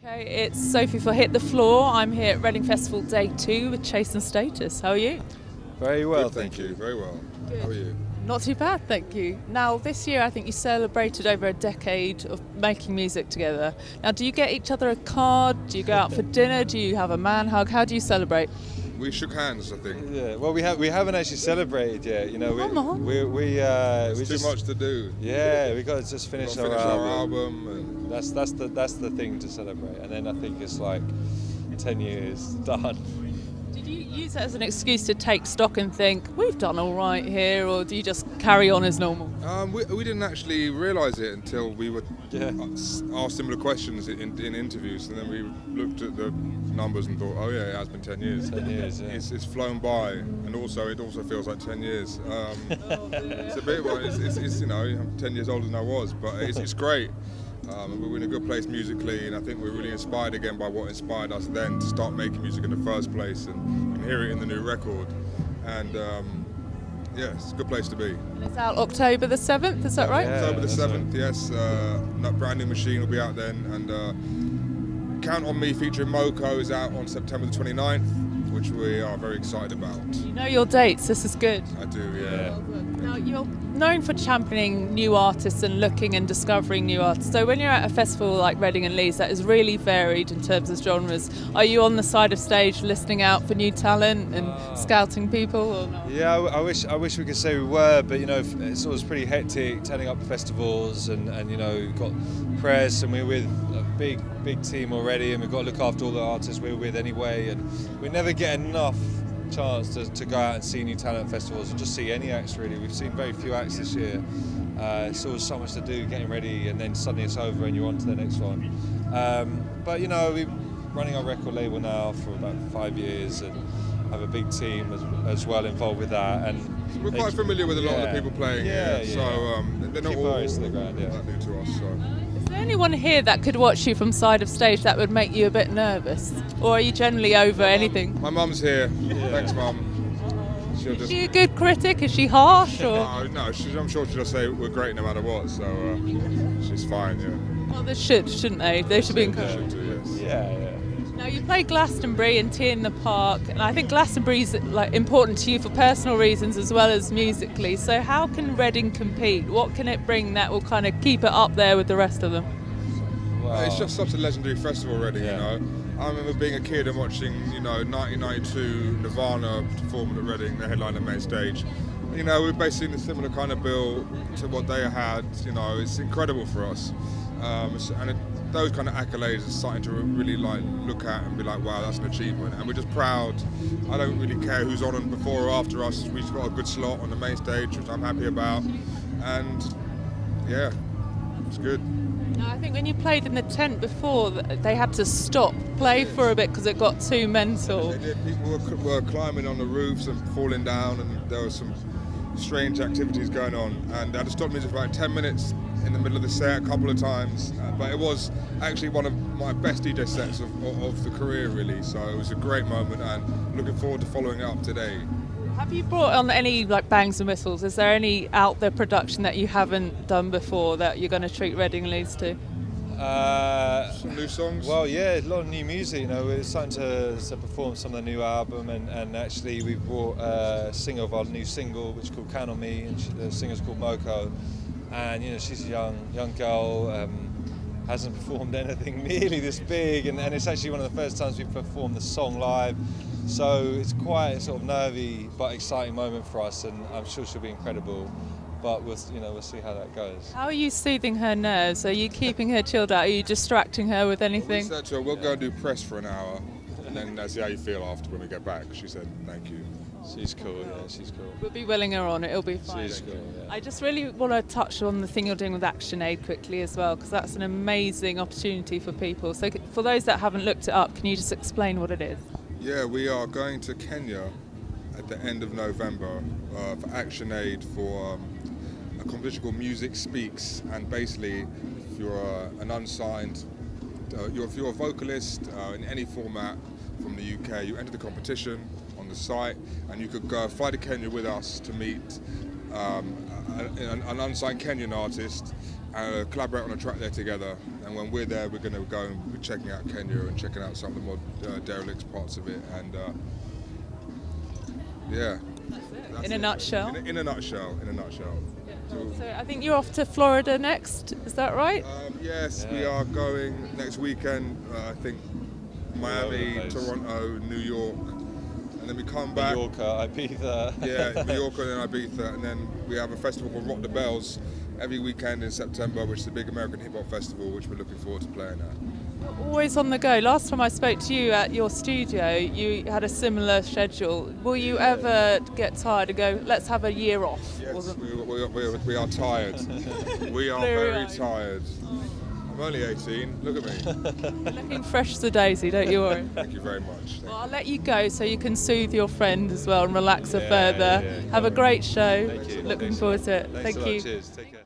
Okay, it's Sophie for Hit the Floor. I'm here at Reading Festival Day 2 with Chase and Status. How are you? Very well, Good, thank you. Very well. Good. How are you? Not too bad, thank you. Now, this year I think you celebrated over a decade of making music together. Now, do you get each other a card? Do you go out for dinner? Do you have a man hug? How do you celebrate? We shook hands, I think. Yeah, well, we haven't actually celebrated yet. You know, Come on. we There's too just, much to do. Yeah, we got to just finish, We've got to our, finish our album. album. And That's the thing to celebrate. And then I think it's like 10 years done. Did you use it as an excuse to take stock and think, we've done all right here, or do you just carry on as normal? we didn't actually realise it until we were Yeah. asked similar questions in interviews, and then we looked at the numbers and thought, oh yeah, it has been 10 years. 10 years, yeah. It's flown by, and it also feels like 10 years. It's a bit, well, it's 10 years older than I was, but it's great. We're in a good place musically, and I think we're really inspired again by what inspired us then to start making music in the first place, and you can hear it in the new record. And yeah, it's a good place to be. And it's out October the 7th, is that right? Yeah. October the that's 7th, yes. Brand new machine will be out then, and Count on Me featuring Moko is out on September the 29th, which we are very excited about. You know your dates, this is good. I do, yeah. Now, you're known for championing new artists and looking and discovering new artists. So when you're at a festival like Reading and Leeds, that is really varied in terms of genres. Are you on the side of stage listening out for new talent and scouting people, or not? Yeah, I wish we could say we were, but you know, it's always pretty hectic turning up to festivals, and you know, we've got press, and we're with a big team already, and we've got to look after all the artists we're with anyway, and we never get enough chance to go out and see new talent festivals and just see any acts really. We've seen very few acts this year. It's always so much to do getting ready, and then suddenly it's over and you're on to the next one. But you know, we're running our record label now for about 5 years and have a big team as well involved with that. And We're quite familiar with a lot of the people playing here, yeah. so they're not Keep all our ears to the ground, yeah. that new to us. So. Is there anyone here that could watch you from side of stage that would make you a bit nervous? Or are you generally over anything? My mum's here. Thanks, Mum. She'll Is just. she a good critic? Is she harsh? Or? No, I'm sure she'll say we're great no matter what, so she's fine, yeah. Well, they shouldn't they? They should be encouraged. Should do, yes. yeah. Now, you play Glastonbury and Tea in the Park, and I think Glastonbury's like important to you for personal reasons as well as musically. So how can Reading compete? What can it bring that will kind of keep it up there with the rest of them? Wow. It's just such a legendary festival, Reading, Yeah. you know. I remember being a kid and watching, 1992 Nirvana performing at Reading, the headliner main stage. You know, we're basically in a similar kind of bill to what they had. You know, it's incredible for us. Those kind of accolades are starting to really look at and be like, wow, that's an achievement. And we're just proud. I don't really care who's on and before or after us. We've got a good slot on the main stage, which I'm happy about. And yeah, it's good. Now, I think when you played in the tent before, they had to stop play for a bit because it got too mental. They did. People were climbing on the roofs and falling down, and there was some strange activities going on. And I had to stop music for about 10 minutes in the middle of the set a couple of times. But it was actually one of my best DJ sets of the career, really. So it was a great moment, and looking forward to following it up today. Have you brought on any like bangs and whistles? Is there any out there production that you haven't done before that you're going to treat Reading and Leeds to? Some new songs. Well, yeah, a lot of new music. You know, we're starting to perform some of the new album, and actually we brought a singer of our new single, which is called Count on Me, and the singer's called Moko, and you know, she's a young girl. Hasn't performed anything nearly this big, and it's actually one of the first times we've performed the song live. So it's quite a sort of nervy but exciting moment for us, and I'm sure she'll be incredible. But we'll see how that goes. How are you soothing her nerves? Are you keeping her chilled out? Are you distracting her with anything? We'll go and do press for an hour, and then see how you feel after when we get back. She said, thank you. She's cool, yeah, she's cool. We'll be willing her on. It'll be fine. She's cool, yeah. I just really want to touch on the thing you're doing with ActionAid quickly as well, because that's an amazing opportunity for people. So for those that haven't looked it up, can you just explain what it is? Yeah, we are going to Kenya at the end of November for ActionAid for a competition called Music Speaks. And basically, if you're an unsigned, if you're a vocalist in any format from the UK, you enter the competition on the site, and you could fly to Kenya with us to meet an unsigned Kenyan artist collaborate on a track there together. And when we're there, we're going to go and be checking out Kenya and checking out some of the more derelict parts of it. And yeah. That's In a it. nutshell. In a nutshell. So I think you're off to Florida next, is that right? Yes, we are going next weekend. I think Miami, over the place. Toronto, New York, and then we come back. Mallorca, Ibiza. Yeah, Mallorca and then Ibiza, and then we have a festival called Rock the Bells every weekend in September, which is a big American hip hop festival, which we're looking forward to playing at. Always on the go. Last time I spoke to you at your studio, you had a similar schedule. Will you ever get tired and go, let's have a year off? Yes, we are tired. We are Very very right. tired. I'm only 18. Look at me. Looking fresh as a daisy, don't you worry. Thank you very much. Well, I'll let you go so you can soothe your friend as well and relax her Yeah, further. yeah, yeah. Have a great show. Thank you. Looking Thanks a forward lot. to it. Thanks Thank a lot. you. Cheers. Take care.